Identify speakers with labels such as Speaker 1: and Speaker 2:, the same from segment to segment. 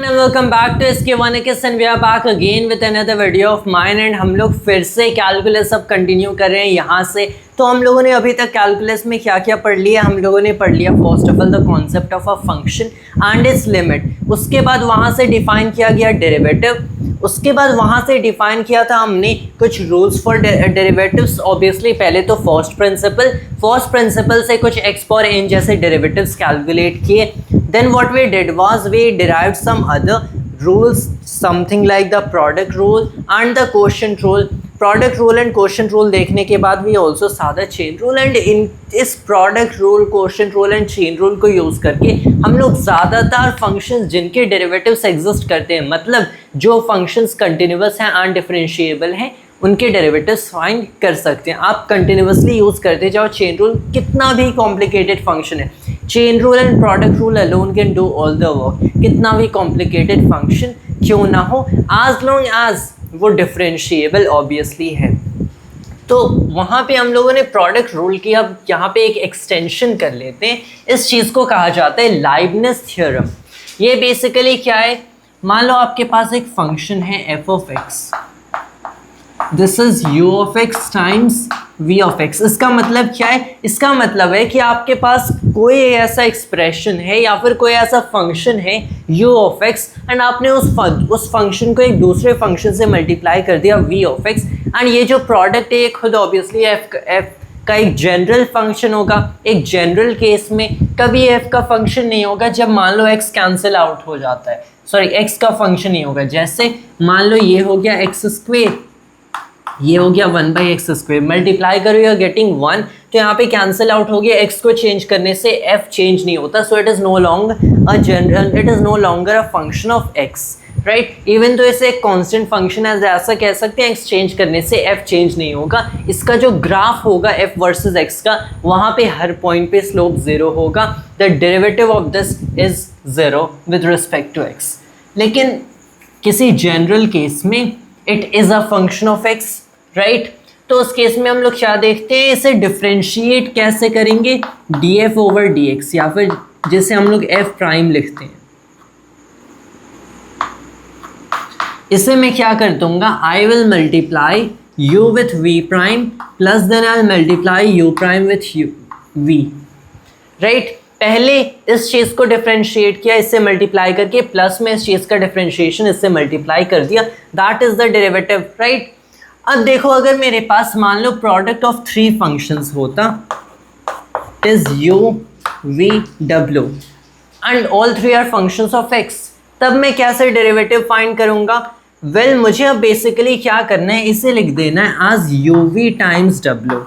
Speaker 1: and welcome back to SK1X and we are back again with another video of mine and हम लोग फिर से calculus अब continue कर रहे हैं यहाँ से। तो हम लोगों ने अभी तक कैलकुलस में क्या क्या पढ़ लिया, हम लोगों ने पढ़ लिया first of all the concept of a function and it's limit. उसके बाद वहाँ से डिफाइन किया गया डेरिवेटिव। उसके बाद वहाँ से डिफाइन किया था हमने कुछ रूल्स फॉर डेरिवेटिव्स। ऑब्वियसली पहले तो फर्स्ट प्रिंसिपल से कुछ एक्स पावर एन जैसे डेरिवेटिव्स कैलकुलेट किए। Then what we did was we derived some other rules, something like the product rule and the quotient rule. Product rule and quotient rule देखने के बाद we also saw the chain rule and in इस product rule, quotient rule and chain rule को use करके हम लोग ज़्यादातर functions जिनके derivatives exist करते हैं, मतलब जो functions continuous हैं and differentiable हैं, उनके डेरिवेटिव्स फाइंड कर सकते हैं। आप कंटिन्यूसली यूज़ करते जाओ चेन रूल, कितना भी कॉम्प्लिकेटेड फंक्शन है, chain rule and product rule alone can do all the work. कितना भी कॉम्प्लिकेटेड फंक्शन क्यों ना हो, एज लॉन्ग एज वो डिफरेंशिएबल ऑब्वियसली है। तो वहाँ पे हम लोगों ने प्रोडक्ट रूल की, अब यहाँ पे एक एक्सटेंशन कर लेते हैं। इस चीज़ को कहा जाता है लाइबनिज़ थ्योरम। ये बेसिकली क्या है, मान लो आपके पास एक फंक्शन है F of x, this is u of x times v of x। इसका मतलब क्या है, इसका मतलब है कि आपके पास कोई ऐसा एक्सप्रेशन है या फिर कोई ऐसा फंक्शन है u ऑफ x एंड आपने उस फंक्शन को एक दूसरे फंक्शन से मल्टीप्लाई कर दिया v ऑफ x एंड ये जो प्रोडक्ट है ये खुद ऑब्वियसली f का एक जनरल फंक्शन होगा। एक जनरल केस में कभी f का फंक्शन नहीं होगा जब मान लो x कैंसिल आउट हो जाता है, सॉरी x का फंक्शन नहीं होगा। जैसे मान लो ये हो गया एक्स स्क्वेयर, ये हो गया 1/x², मल्टीप्लाई करो यू आर गेटिंग 1, तो यहाँ पे कैंसिल आउट हो गया। x को चेंज करने से f चेंज नहीं होता, so it is no longer a general, it is no longer a function of x, right. Even तो इसे एक कांस्टेंट फंक्शन है ऐसा कह सकते हैं, x चेंज करने से f चेंज नहीं होगा। इसका जो ग्राफ होगा f वर्सेस x का, वहाँ पे हर पॉइंट पे स्लोप 0 होगा। The derivative of this is 0 with respect to x। लेकिन किसी जनरल केस में it is a function of x, right. तो उस केस में हम लोग क्या देखते हैं, इसे डिफ्रेंशिएट कैसे करेंगे, df ओवर dx, या फिर जिसे हम लोग f प्राइम लिखते हैं। इसे मैं क्या कर दूंगा, I will multiply u with v prime plus then I multiply u prime with v, right. पहले इस चीज़ को डिफ्रेंशिएट किया इससे मल्टीप्लाई करके, प्लस में इस चीज़ का डिफ्रेंशिएशन इससे मल्टीप्लाई कर दिया, that is the derivative, right. अब देखो अगर मेरे पास मान लो प्रोडक्ट ऑफ 3 फंक्शंस होता, is u v w and all 3 are functions of x, तब मैं कैसे डेरिवेटिव फाइंड करूंगा। वेल मुझे अब बेसिकली क्या करना है, इसे लिख देना है एज uv टाइम्स w,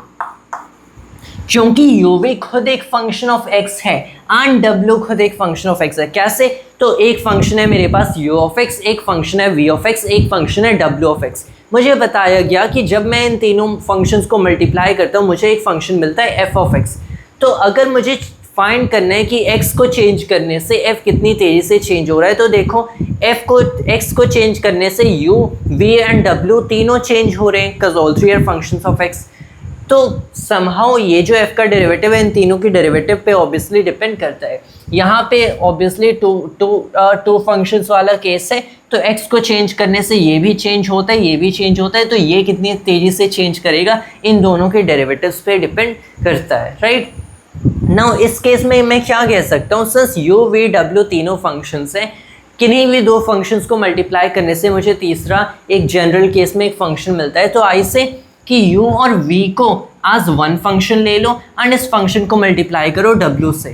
Speaker 1: क्योंकि uv खुद एक फंक्शन ऑफ x है एंड w खुद एक फंक्शन ऑफ x है। कैसे, तो एक फंक्शन है मेरे पास u ऑफ x, एक फंक्शन है v ऑफ x, एक फंक्शन है w ऑफ x। मुझे बताया गया कि जब मैं इन तीनों फंक्शंस को मल्टीप्लाई करता हूँ मुझे एक फंक्शन मिलता है f ऑफ x। तो अगर मुझे फाइंड करना है कि x को चेंज करने से f कितनी तेज़ी से चेंज हो रहा है, तो देखो x को चेंज करने से u, v एंड w तीनों चेंज हो रहे हैं, because all 3 are functions of x। तो समहाउ ये जो f का डेरिवेटिव है इन तीनों की डेरिवेटिव पे ऑब्वियसली डिपेंड करता है। यहाँ पे ऑब्वियसली टू फंक्शंस वाला केस है, तो x को चेंज करने से ये भी चेंज होता है, ये भी चेंज होता है, तो ये कितनी तेज़ी से चेंज करेगा इन दोनों के डेरिवेटिव्स पे डिपेंड करता है, राइट। नाउ इस केस में मैं क्या कह सकता हूँ, सिंस u v w तीनों फंक्शंस हैं, किन्हीं भी 2 फंक्शंस को मल्टीप्लाई करने से मुझे तीसरा एक जनरल केस में एक फंक्शन मिलता है। तो आई से कि u और v को एज 1 फंक्शन ले लो एंड इस फंक्शन को मल्टीप्लाई करो w से,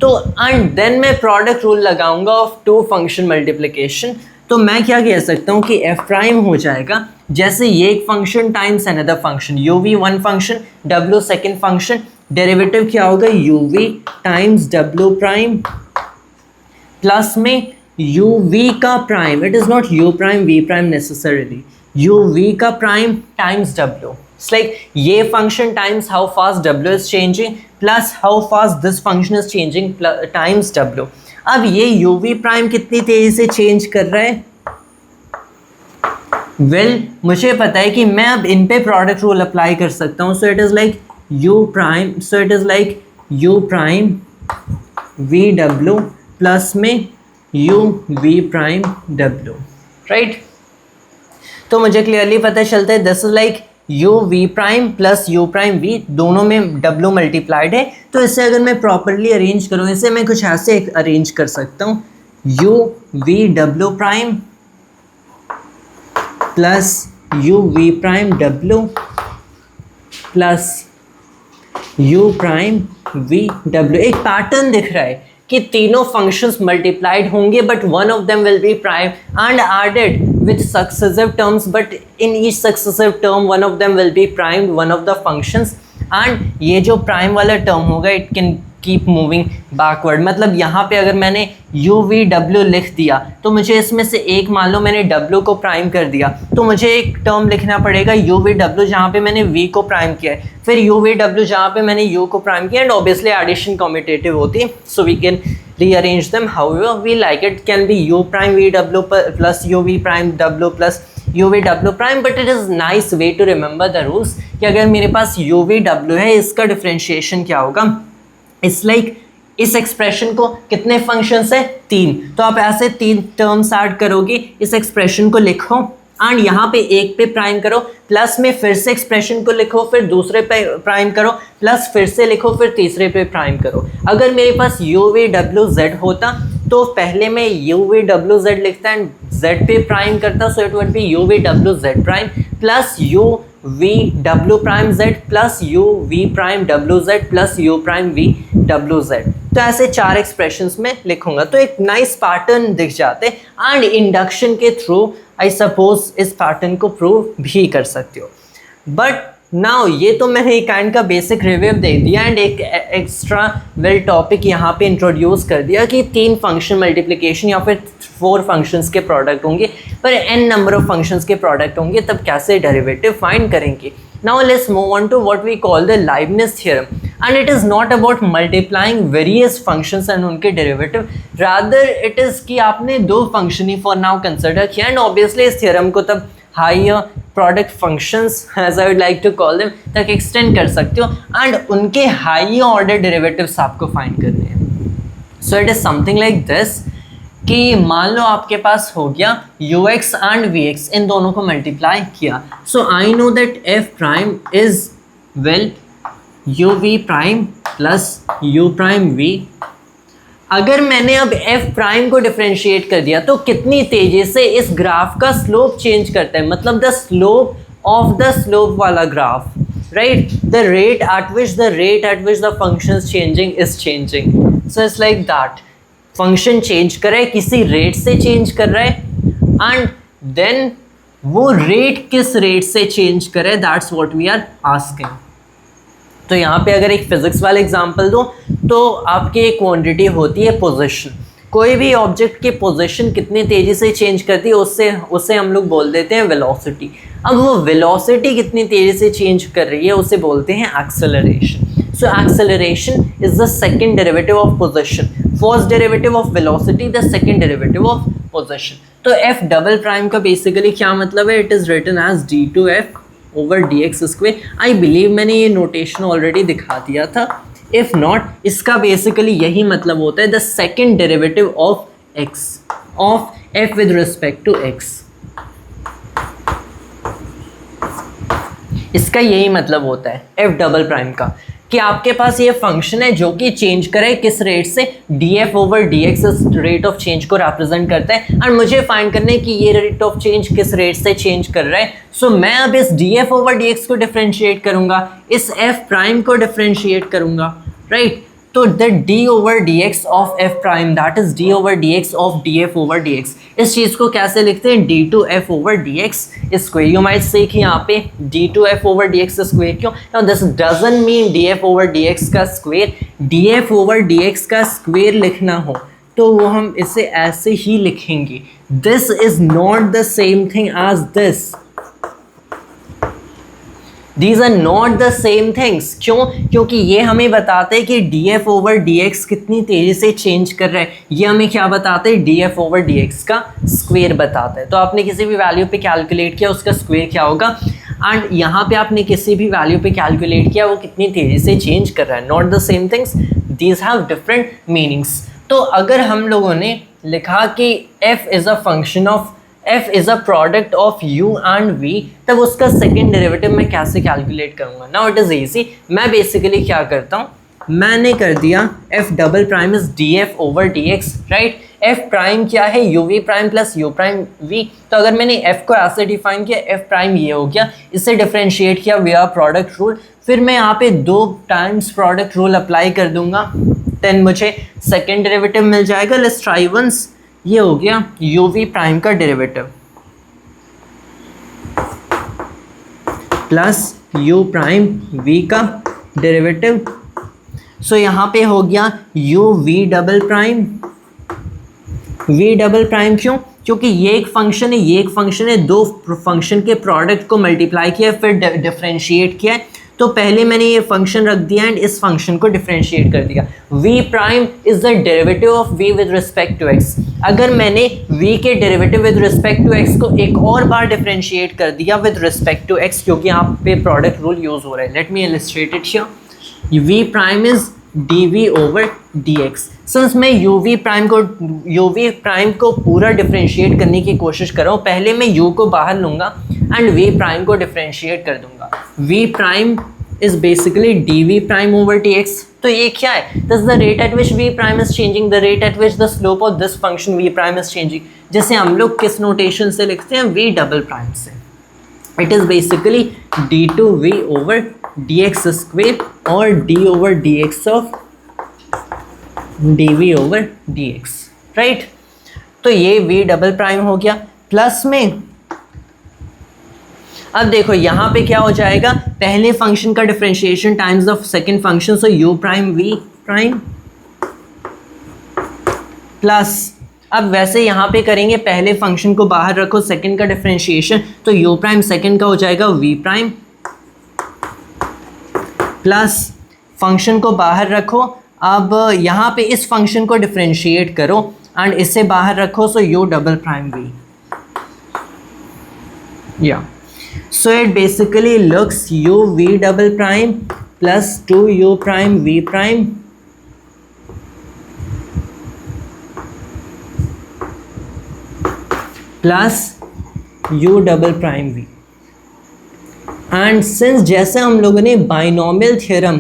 Speaker 1: तो एंड देन मैं प्रोडक्ट रूल लगाऊंगा ऑफ 2 फंक्शन मल्टीप्लिकेशन। तो मैं क्या कह सकता हूँ कि f प्राइम हो जाएगा जैसे ये एक function times another function, uv 1 function, w second function, derivative क्या होगा uv times w prime plus में uv का prime, it is not u prime v prime necessarily, uv का prime times w, it's like ये function times how fast w is changing plus how fast this function is changing times w। अब ये uv prime कितनी तेजी से change कर रहा है, वेल मुझे पता है कि मैं अब इन पे प्रोडक्ट रूल अप्लाई कर सकता हूँ। So it is like u prime, so it is like u prime v w plus में यू वी प्राइम डब्ल्यू, राइट। तो मुझे क्लियरली पता चलता है this is like u we prime plus you prime v, दोनों में डब्ल्यू मल्टीप्लाइड है। तो इसे अगर मैं प्रॉपरली अरेंज करूँ, इसे मैं कुछ ऐसे अरेंज कर सकता हूँ, U V W prime plus U we prime W plus you prime V W. एक पैटर्न दिख रहा है कि तीनों फंक्शंस मल्टीप्लाइड होंगे but one of them will be prime and added with successive terms, but in each successive term one of them will be primed, one of the functions, and ये जो prime वाला term होगा it can keep moving backward। मतलब यहाँ पे अगर मैंने u v w लिख दिया तो मुझे इसमें से एक, मान लो मैंने w को प्राइम कर दिया तो मुझे एक टर्म लिखना पड़ेगा u v w जहाँ पे मैंने v को प्राइम किया है, फिर u v w जहाँ पे मैंने u को प्राइम किया, एंड ऑब्वियसली एडिशन कम्यूटेटिव होती है, so we can rearrange them however we like it, can be u prime v w plus u v prime w plus u v w prime, but it is nice way to remember the rules कि अगर मेरे पास u v w है, इसका differentiation क्या होगा, it's like इस expression को कितने फंक्शंस है, 3, तो आप ऐसे 3 टर्म्स ऐड करोगे, इस एक्सप्रेशन को लिखो एंड यहाँ पे एक पे प्राइम करो, प्लस में फिर से एक्सप्रेशन को लिखो, फिर दूसरे पे प्राइम करो, प्लस फिर से लिखो, फिर तीसरे पे प्राइम करो। अगर मेरे पास u v w z होता तो पहले मैं u v w z लिखता एंड z पे प्राइम करता, so it would be u v w z prime plus u v w prime z plus u v prime w z plus u prime v w z। तो ऐसे 4 expressions में लिखूंगा तो एक nice pattern दिख जाते हैं, एंड इंडक्शन के थ्रू आई सपोज इस पैटर्न को प्रूव भी कर सकते हो। बट नाउ ये तो मैंने एक काइंड का बेसिक रिव्यू दे दिया एंड एक एक्स्ट्रा वेल टॉपिक यहाँ पे इंट्रोड्यूस कर दिया कि 3 फंक्शन मल्टीप्लिकेशन या फिर 4 फंक्शंस के प्रोडक्ट होंगे, पर n नंबर ऑफ फंक्शंस के प्रोडक्ट होंगे, तब कैसे डेरिवेटिव फाइंड करेंगे। Now let's move on to what we call the Leibniz theorem, and it is not about multiplying various functions and उनके derivative, rather it is कि आपने 2 function he for now consider किया, and obviously इस theorem को तब higher product functions as I would like to call them तक extend कर सकते हो, and उनके higher order derivatives आपको find करने हैं। So it is something like this कि मान लो आपके पास हो गया ux एंड vx, इन दोनों को मल्टीप्लाई किया, so I know that f prime is well u v prime plus u prime v। अगर मैंने अब f प्राइम को डिफरेंशिएट कर दिया तो कितनी तेजी से इस ग्राफ का स्लोप चेंज करता है, मतलब the slope of the slope वाला graph, right, the rate at which the function changing is changing. So it's like that, function change कर रहा है, किसी रेट से चेंज कर रहा है, एंड देन वो रेट किस रेट से चेंज कर रहा है, that's what we are asking. तो यहाँ पे अगर एक फिजिक्स वाला एग्जांपल दूँ तो आपकी एक क्वांटिटी होती है पोजीशन, कोई भी ऑब्जेक्ट की पोजीशन कितनी तेज़ी से चेंज करती है उससे हम लोग बोल देते हैं वेलोसिटी। अब वो वेलोसिटी कितनी तेज़ी से चेंज कर रही है उसे बोलते हैं acceleration. So acceleration is the second derivative of position. First derivative of velocity, the second derivative of position. तो f डबल प्राइम का बेसिकली क्या मतलब है, it is written as d2f over dx square. I believe मैंने ये notation already दिखा दिया था, if not इसका बेसिकली यही मतलब होता है the second derivative of x of f with respect to x। इसका यही मतलब होता है f डबल प्राइम का कि आपके पास ये फंक्शन है जो कि चेंज करे किस रेट से, df ओवर dx इस रेट ऑफ चेंज को रिप्रेजेंट करता है, और मुझे फाइंड करना है कि ये रेट ऑफ चेंज किस रेट से चेंज कर रहा है। सो मैं अब इस df ओवर dx को डिफरेंशिएट करूंगा, इस f प्राइम को डिफरेंशिएट करूंगा, राइट। तो the d over dx of f prime that is d over dx of df over dx, इस चीज़ को कैसे लिखते हैं, d2f over dx square. You might say कि यहाँ पे d2f ओवर dx स्क्वायर क्यों, now this doesn't mean df over dx का स्क्वायर। df ओवर dx का स्क्वायर लिखना हो तो वो हम इसे ऐसे ही लिखेंगे, this is not the same thing as this, These are not the same things। क्यों? क्योंकि ये हमें बताते हैं कि df ओवर dx कितनी तेज़ी से चेंज कर रहा है, ये हमें क्या बताते हैं, df ओवर dx का स्क्वायर बताता है। तो आपने किसी भी वैल्यू पे कैलकुलेट किया उसका स्क्वायर क्या होगा, एंड यहाँ पे आपने किसी भी वैल्यू पे कैलकुलेट किया वो कितनी तेज़ी से चेंज कर रहा है, not the same things, these have different meanings. तो अगर हम लोगों ने लिखा कि f is a function of f is a product of u and v, तब उसका सेकेंड डेरिवेटिव मैं कैसे कैलकुलेट करूँगा? Now it is easy. मैं बेसिकली क्या करता हूँ, मैंने कर दिया f double prime is df over dx, right. f prime क्या है? uv prime plus u prime v। तो अगर मैंने f को ऐसे डिफाइन किया, f प्राइम ये हो गया, इससे डिफरेंशिएट किया विया प्रोडक्ट रूल, फिर मैं यहाँ पे 2 टाइम्स प्रोडक्ट रूल अप्लाई कर दूंगा, देन मुझे सेकेंड डेरिवेटिव मिल जाएगा। Let's try once. ये हो गया uv प्राइम का derivative plus u prime v का डेरिवेटिव। सो यहाँ पे हो गया uv double prime, v double prime क्यों? क्योंकि ये एक फंक्शन है, ये एक फंक्शन है, 2 फंक्शन के प्रोडक्ट को मल्टीप्लाई किया फिर डिफरेंशिएट किया, तो पहले मैंने ये फंक्शन रख दिया एंड इस फंक्शन को डिफरेंशिएट कर दिया। v prime is the derivative of v with respect to x। अगर मैंने v के derivative with respect to x को एक और बार डिफरेंशिएट कर दिया विद रिस्पेक्ट टू x, क्योंकि यहाँ पे प्रोडक्ट रूल यूज हो रहा है, let me illustrate it here. v prime is dv over dx। Since मैं uv प्राइम को पूरा डिफरेंशिएट करने की कोशिश कर रहा हूँ, पहले मैं u को बाहर लूँगा एंड v प्राइम को डिफरेंशिएट कर दूंगा। v prime is basically dv prime over dx। तो ये क्या है? This is the rate at which v prime is changing, the rate at which the slope of this function v prime is changing. जैसे हम लोग किस notation से लिखते हैं? v डबल प्राइम से। It is basically d2v over dx square और d over dx of dv over dx, right. तो ये v डबल प्राइम हो गया। प्लस में अब देखो यहाँ पे क्या हो जाएगा, पहले फंक्शन का differentiation times the second function, so u prime v prime plus, अब वैसे यहाँ पे करेंगे, पहले फंक्शन को बाहर रखो, सेकंड का डिफरेंशिएशन, तो u प्राइम सेकंड का हो जाएगा v प्राइम प्लस फंक्शन को बाहर रखो। अब यहाँ पे इस फंक्शन को डिफरेंशिएट करो एंड इसे बाहर रखो, सो u डबल प्राइम v। या so it basically looks u v double prime plus 2u prime v prime plus u double prime v। And since जैसे हम लोगों ने बाइनोमियल थ्योरम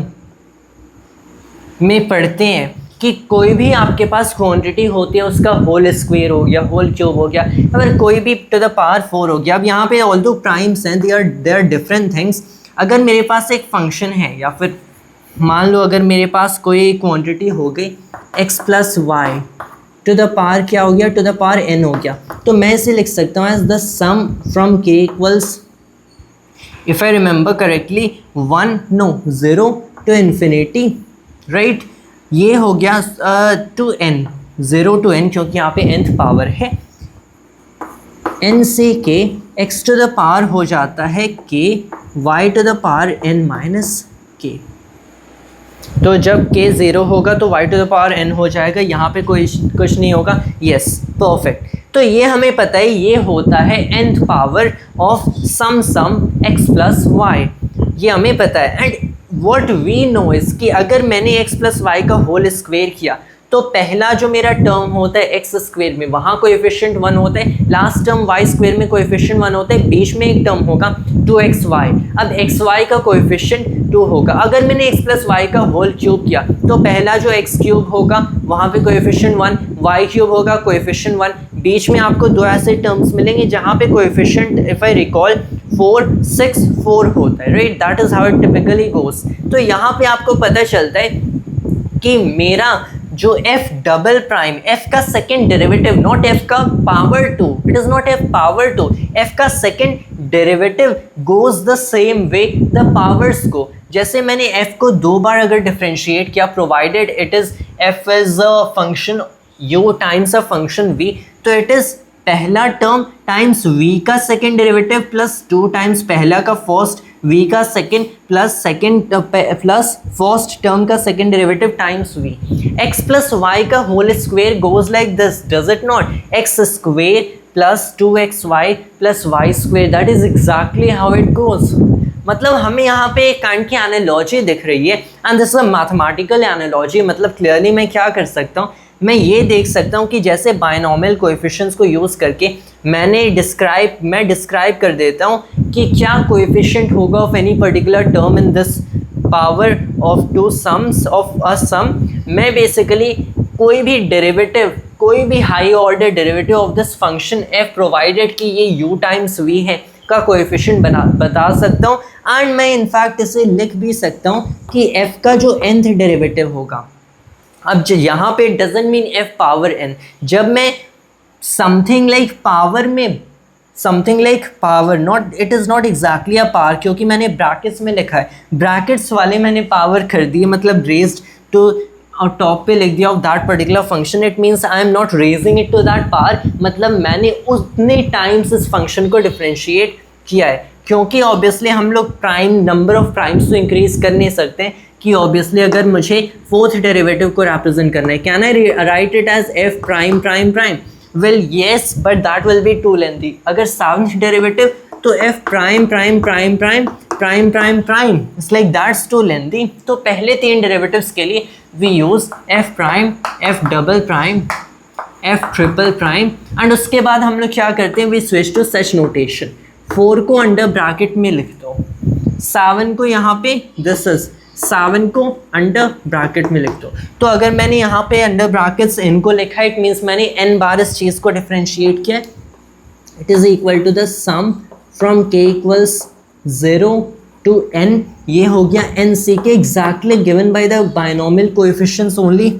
Speaker 1: में पढ़ते हैं कि कोई भी आपके पास क्वांटिटी होती है, उसका होल स्क्वायर हो गया, होल क्यूब हो गया, अगर कोई भी टू द पावर 4 हो गया। अब यहाँ पे ऑल्दो प्राइम्स हैं, दे आर डिफरेंट थिंग्स। अगर मेरे पास एक फंक्शन है, या फिर मान लो अगर मेरे पास कोई क्वांटिटी हो गई x plus Y to the power क्या हो गया, टू द पावर n हो गया, तो मैं इसे लिख सकता हूँ as the sum from k equals, if I remember correctly, 0 to infinity, right. ये हो गया टू n, 0 टू n, क्योंकि यहाँ पे nth पावर है, n से k, x to the power हो जाता है k, y to the power n minus k। तो जब k 0 होगा तो y to the power n हो जाएगा, यहाँ पे कुछ नहीं होगा। Yes, perfect. तो ये हमें पता है, ये होता है nth power of sum x plus y, ये हमें पता है। And what we know is कि अगर मैंने x प्लस वाई का होल स्क्वायर किया, तो पहला जो मेरा टर्म होता है x स्क्वायर में, वहाँ कोएफिशिएंट 1 होता है, लास्ट टर्म y स्क्वायर में कोएफिशिएंट 1 होता है, बीच में एक टर्म होगा 2xy। अब xy का कोएफिशिएंट 2 होगा। अगर मैंने x प्लस वाई का होल क्यूब किया, तो पहला जो x क्यूब होगा वहाँ पे कोएफिशिएंट 1, y क्यूब होगा कोएफिशिएंट 1, बीच में आपको 2 ऐसे टर्म्स मिलेंगे जहाँ पे कोएफिशिएंट, इफ आई रिकॉल, 4, 6, 4 होता है, right. That is how it typically goes. तो यहाँ पे आपको पता चलता है कि मेरा जो f डबल प्राइम, f का सेकेंड डेरिवेटिव, नॉट f का power 2, it is not f power 2, f का second derivative goes the same way the powers को। जैसे मैंने f को 2 बार अगर डिफरेंशिएट किया, provided it is f is a function u times a function v, तो it is पहला term times v का सेकेंड डेरिवेटिव प्लस 2 टाइम्स पहला का फर्स्ट, v का सेकेंड प्लस फर्स्ट टर्म का second derivative times v। x plus y का whole square goes like this, does it not? x square plus 2xy plus y square, that is exactly how it goes. मतलब हमें यहाँ पे एक kind की analogy दिख रही है, and this is a mathematical analogy. मतलब क्लियरली मैं क्या कर सकता हूँ, मैं ये देख सकता हूँ कि जैसे बायनॉमियल कोएफिशिएंट्स को यूज़ करके मैं डिस्क्राइब कर देता हूँ कि क्या कोएफिशिएंट होगा of any particular term in this power of two sums of a sum. मैं बेसिकली कोई भी डेरिवेटिव, कोई भी high order derivative of this function f provided कि ये u टाइम्स v है का कोएफिशिएंट बता सकता हूँ। एंड मैं इनफैक्ट इसे लिख भी सकता हूँ कि f का जो nth डेरिवेटिव होगा, अब यहाँ पे doesn't mean f power n, जब मैं समथिंग लाइक पावर में, something like power, not, it is not exactly a power क्योंकि मैंने ब्रैकेट्स में लिखा है, ब्रैकेट्स वाले मैंने पावर कर दी, मतलब रेज्ड टू और टॉप पे लिख दिया of that particular function, it means I am not raising it to that power, मतलब मैंने उतने टाइम्स इस फंक्शन को डिफ्रेंशिएट किया है। क्योंकि ऑब्वियसली हम लोग प्राइम नंबर ऑफ प्राइम्स तो इंक्रीज कर नहीं सकते कि ऑब्वियसली अगर मुझे फोर्थ डेरिवेटिव को रिप्रेजेंट करना है, can I write it as F prime prime prime, well yes but that will be too lengthy. अगर सेवंथ डेरिवेटिव तो F prime prime prime prime prime prime prime, it's like that's too lengthy. तो पहले तीन derivatives के लिए we use F prime, F double prime, F triple prime, and उसके बाद हम लोग क्या करते हैं, we switch to such notation. 4 को अंडर ब्रैकेट में लिख दो, 7 को यहाँ पे, दिस इज 7 को अंडर ब्रैकेट में लिख दो। तो अगर मैंने यहाँ पे अंडर ब्रैकेट्स n को लिखा है, इट मीन्स मैंने n बार इस चीज़ को डिफ्रेंशिएट किया है। It is equal to the sum from k equals 0 to n, ये हो गया n c के exactly given by the binomial coefficients only.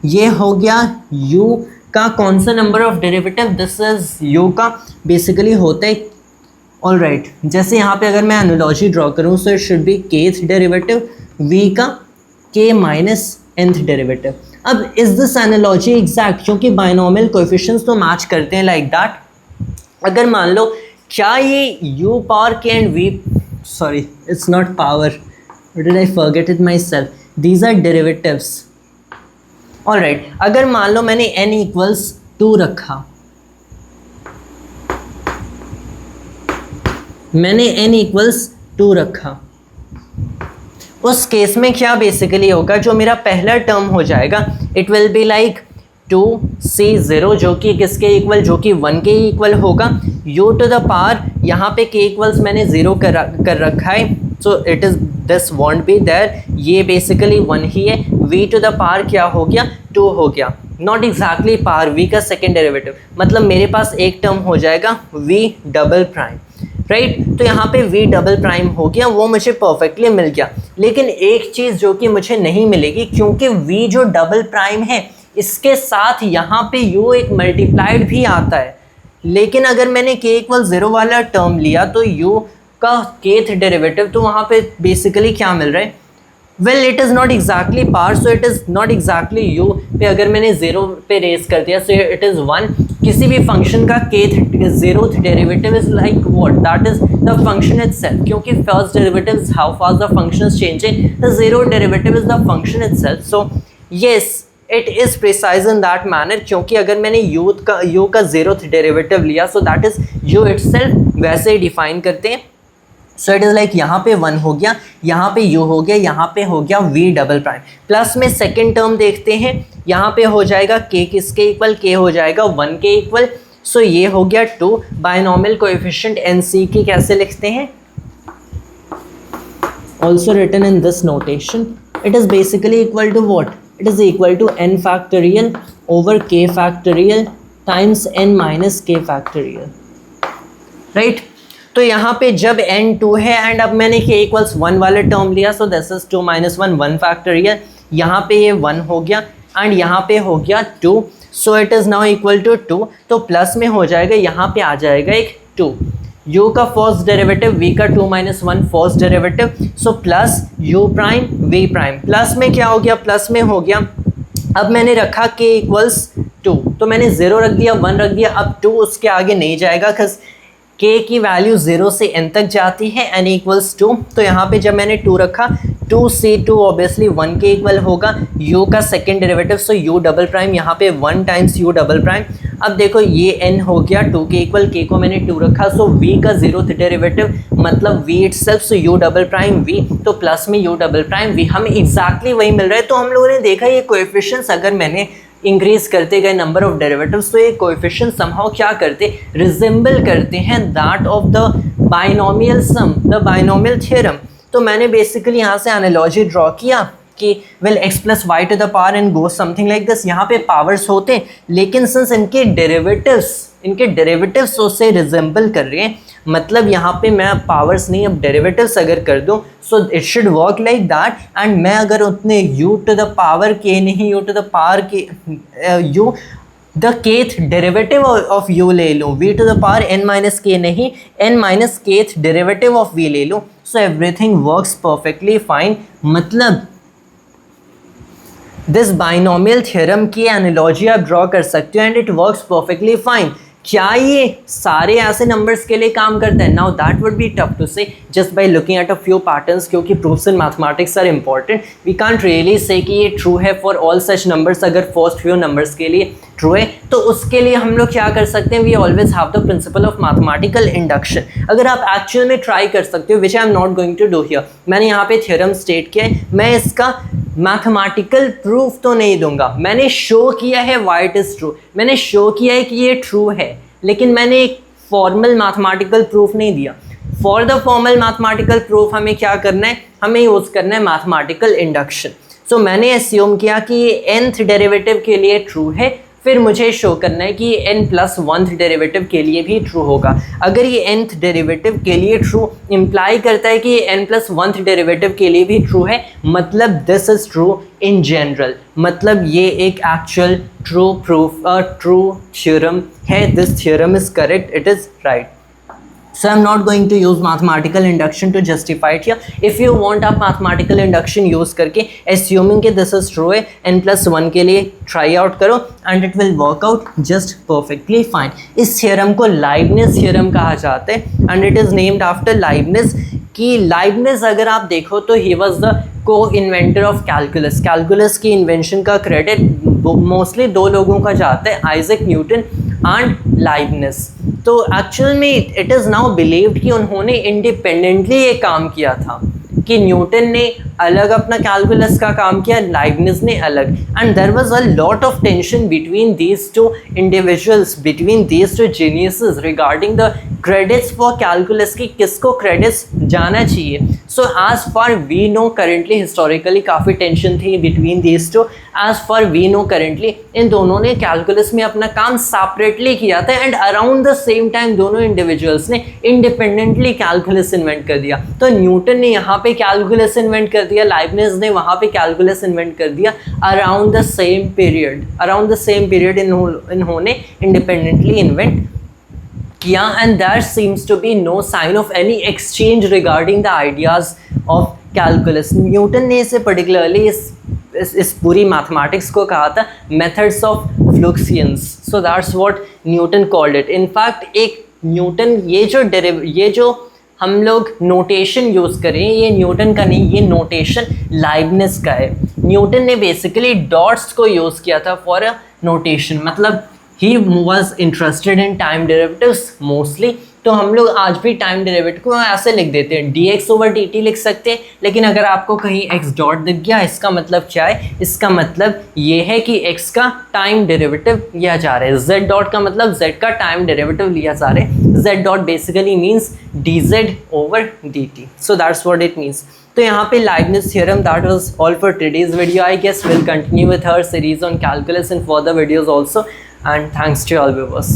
Speaker 1: ये हो गया u का कौन सा number of derivative, this is u का बेसिकली होता है, ऑल राइट। जैसे यहाँ पे अगर मैं एनालॉजी ड्रॉ करूँ, सो it should be kth derivative, v का k माइनस nth डेरिवेटिव। अब इज दिस एनालॉजी एग्जैक्ट, क्योंकि बायनॉमियल कोएफिशिएंट्स तो मैच करते हैं लाइक दैट। अगर मान लो क्या ये u power k and v, sorry it's not power, did I forget it myself, these are derivatives, all right. अगर मान लो मैंने n इक्वल्स 2 रखा, मैंने n इक्वल्स 2 रखा, उस केस में क्या बेसिकली होगा, जो मेरा पहला टर्म हो जाएगा it will be like 2c0, जो कि किसके इक्वल, जो कि 1 के इक्वल होगा। u टू द पावर, यहाँ पे k इक्वल्स मैंने 0 कर रखा है, so it is this won't be there, ये बेसिकली 1 ही है। v टू द पावर क्या हो गया, 2 हो गया, नॉट एग्जैक्टली पावर, v का सेकेंड डेरिवेटिव, मतलब मेरे पास एक टर्म हो जाएगा v डबल प्राइम, राइट। तो यहाँ पे v डबल प्राइम हो गया, वो मुझे परफेक्टली मिल गया। लेकिन एक चीज़ जो कि मुझे नहीं मिलेगी, क्योंकि v जो डबल प्राइम है इसके साथ यहाँ पे u एक मल्टीप्लाइड भी आता है। लेकिन अगर मैंने k इक्वल 0 वाला टर्म लिया तो u का kth डेरिवेटिव, तो वहाँ पे बेसिकली क्या मिल रहा है, well it is not exactly power, so it is not exactly u पे अगर मैंने 0 पे रेज कर दिया, सो इट इज़ 1। किसी भी फंक्शन का kth derivative is like what, that is the function itself, क्योंकि first derivative is how fast the function is changing, the zero derivative is the function itself. So yes it is precise in that manner, क्योंकि अगर मैंने u का 0th derivative लिया, so that is u itself, वैसे ही define करते हैं। सो it is like यहाँ पे 1 हो गया, यहाँ पे u हो गया, यहाँ पे हो गया v डबल प्राइम। प्लस में सेकेंड टर्म देखते हैं, यहाँ पे हो जाएगा k किसके इक्वल, k हो जाएगा 1 के इक्वल, सो ये हो गया 2। बायनॉमियल कोएफिशिएंट nc की कैसे लिखते हैं, also written in this notation, it is basically equal to what, it is equal to n factorial over k factorial times n minus k factorial, right. तो यहाँ पे जब n 2 है एंड अब मैंने k इक्वल्स 1 वाले टर्म लिया, so this is 2 minus 1, 1 factorial, यहाँ पे ये 1 हो गया एंड यहाँ पे हो गया 2, so it is now equal to 2। तो प्लस में हो जाएगा, यहाँ पे आ जाएगा एक 2, u का फर्स्ट डेरिवेटिव, v का 2 minus 1 first derivative, so plus u prime v prime. Plus में क्या हो गया, प्लस में हो गया, अब मैंने रखा k इक्वल्स 2, तो मैंने 0 रख दिया, 1 रख दिया, अब 2 उसके आगे नहीं जाएगा, खस k की वैल्यू 0 से n तक जाती है, n इक्वल्स 2। तो यहाँ पे जब मैंने 2 रखा, 2c2 ऑब्वियसली 1 के इक्वल होगा, u का सेकेंड डेरिवेटिव, सो u डबल प्राइम, यहाँ पे 1 टाइम्स u डबल प्राइम। अब देखो ये n हो गया 2 के इक्वल, k को मैंने 2 रखा, सो v का 0th डेरिवेटिव मतलब v इटसेल्फ, सो u डबल प्राइम v, तो प्लस में u डबल प्राइम v, हमें एग्जैक्टली वही मिल रहा है। तो हम लोगों ने देखा ये कोएफिशिएंट्स अगर मैंने इंक्रीज करते गए नंबर ऑफ डेरिवेटिव्स, तो ये कोएफिशिएंट समहाउ क्या करते, रिजेंबल करते हैं that of the binomial sum, the binomial theorem. तो मैंने बेसिकली यहाँ से एनालॉजी ड्रॉ किया कि well x plus Y to the power and go something like this. यहाँ पे पावर्स होते हैं, लेकिन सिंस इनके डेरिवेटिव्स उससे रिजेंबल कर रहे हैं, मतलब यहाँ पे मैं पावर्स नहीं अब डेरिवेटिव्स अगर कर दूँ, so it should work like that. And मैं अगर उतने u to the power k नहीं, u to the power k u the kth derivative of u ले लूँ, v to the power n minus k नहीं, n minus kth derivative of v ले लूँ, so everything works perfectly fine. मतलब this binomial theorem की analogy आप draw कर सकते हो and it works perfectly fine. क्या ये सारे ऐसे नंबर्स के लिए काम करता है? Now that would be tough to say just by looking at a few patterns, क्योंकि proofs in mathematics are important. We can't really say कि ये ट्रू है फॉर ऑल सच नंबर्स। अगर फर्स्ट फ्यू नंबर्स के लिए true है तो उसके लिए हम लोग क्या कर सकते हैं, we always have the principle of mathematical induction. अगर आप एक्चुअल में ट्राई कर सकते हो, which I am not going to do here, मैंने यहाँ पे थ्योरम स्टेट किया है, मैं इसका मैथमेटिकल प्रूफ तो नहीं दूंगा, मैंने शो किया है व्हाई इट इज ट्रू, मैंने शो किया है कि ये ट्रू है, लेकिन मैंने एक फॉर्मल मैथमेटिकल प्रूफ नहीं दिया। For the formal mathematical proof हमें क्या करना है, हमें यूज करना है मैथमेटिकल इंडक्शन। सो मैंने एस्यूम किया कि ये nth डेरिवेटिव के लिए ट्रू है, फिर मुझे शो करना है कि n प्लस 1th डेरिवेटिव के लिए भी ट्रू होगा। अगर ये nth डेरिवेटिव के लिए ट्रू इंप्लाई करता है कि ये n प्लस 1th डेरिवेटिव के लिए भी ट्रू है, मतलब this is true in general, मतलब ये एक actual true proof, true theorem है। This theorem is correct, it is right. So I'm not going to use mathematical induction to justify it here. If you want आप mathematical induction use करके assuming कि this is true है, n+1 के लिए try out करो and it will work out just perfectly fine. इस theorem को Leibniz theorem कहा जाता है and it is named after Leibniz। कि Leibniz अगर आप देखो तो he was the co-inventor of calculus। Calculus की इन्वेंशन का क्रेडिट मोस्टली दो लोगों का जाता है, आइजैक न्यूटन एंड लाइबनिज। तो एक्चुअल में इट इज़ नाउ बिलीव्ड कि उन्होंने इंडिपेंडेंटली ये काम किया था, कि न्यूटन ने अलग अपना कैलकुलस का काम किया, लाइबनिज ने अलग, and there was a lot of tension between these two individuals, between these two geniuses regarding the credits for calculus, की किसको क्रेडिट्स जाना चाहिए। So as far we know currently, historically काफ़ी टेंशन थी between these two. As far we know currently इन दोनों ने calculus में अपना काम सेपरेटली किया था and around the same time दोनों इंडिविजुअल्स ने इंडिपेंडेंटली कैलकुलस इन्वेंट कर दिया। तो न्यूटन ने यहाँ पे कैलकुलस इन्वेंट कर दिया, लाइबनिज ने वहाँ पे कैलकुलस इन्वेंट कर दिया अराउंड द सेम पीरियड इन्होंने इंडिपेंडेंटली इन्वेंट किया। And there seems to be no sign of any exchange regarding the ideas of calculus. Newton ने इसे पर्टिकुलरली इस पूरी मैथमेटिक्स को कहा था methods of fluxions. So that's what Newton called it. In fact एक न्यूटन ये जो हम लोग नोटेशन यूज़ करें, ये न्यूटन का नहीं, ये नोटेशन लाइबनिज का है। न्यूटन ने बेसिकली डॉट्स को यूज़ किया था फॉर अ नोटेशन, मतलब he was interested in time derivatives mostly. तो हम लोग आज भी टाइम डेरिवेटिव को ऐसे लिख देते हैं, dx/dt लिख सकते हैं। लेकिन अगर आपको कहीं x डॉट दिख गया, इसका मतलब क्या है, इसका मतलब ये है कि x का टाइम डेरिवेटिव लिया जा रहा है। z डॉट का मतलब z का टाइम डेरिवेटिव लिया जा रहा है। z dot basically means dz/dt। So that's what it means. तो यहाँ पे Leibniz theorem, that was all for today's video. I guess we'll continue with our series on calculus in further videos also, and thanks to all viewers.